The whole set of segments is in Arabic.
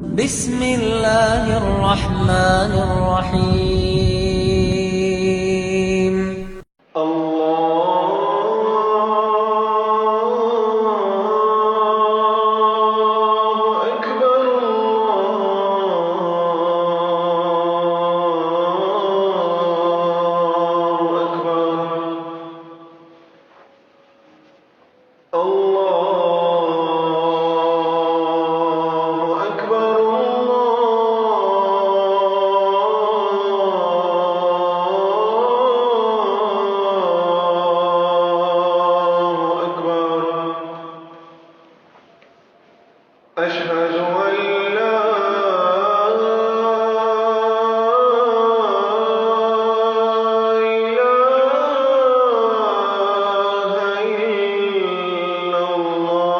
بسم الله الرحمن الرحيم. الله أكبر الله أكبر الله أكبر الله أكبر. أشهد أن لا إله إلا الله.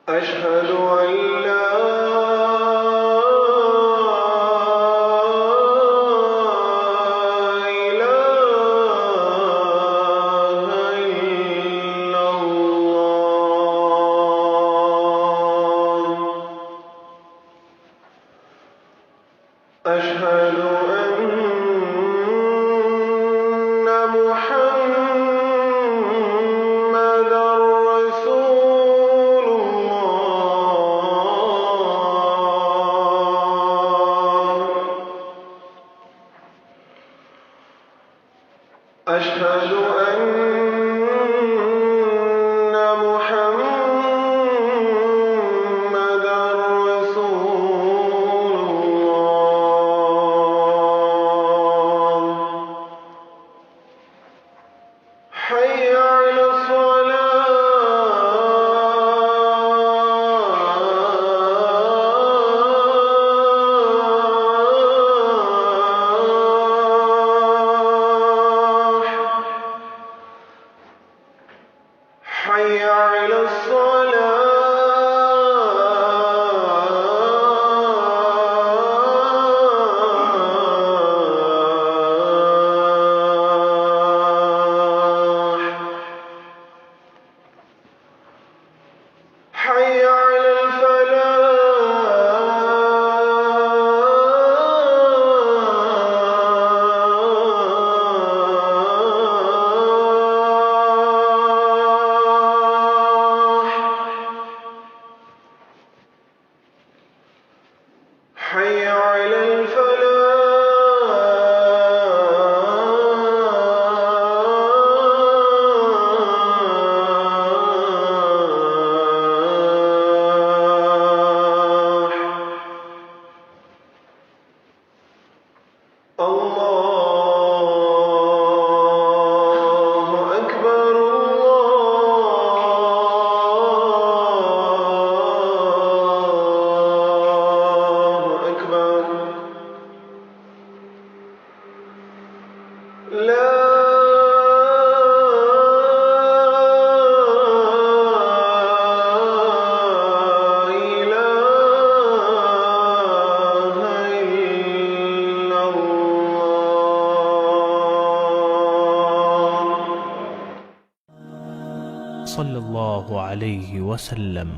أشهد أن لا إله إلا الله. أشهد أن محمدًا رسول الله. أشهد أن محمدًا رسول الله. حي على الصلاة. حي على الصلاة. حي على الفلاح. حي على الفلاح. الله أكبر الله أكبر. لا إله إلا الله. صلى الله عليه وسلم.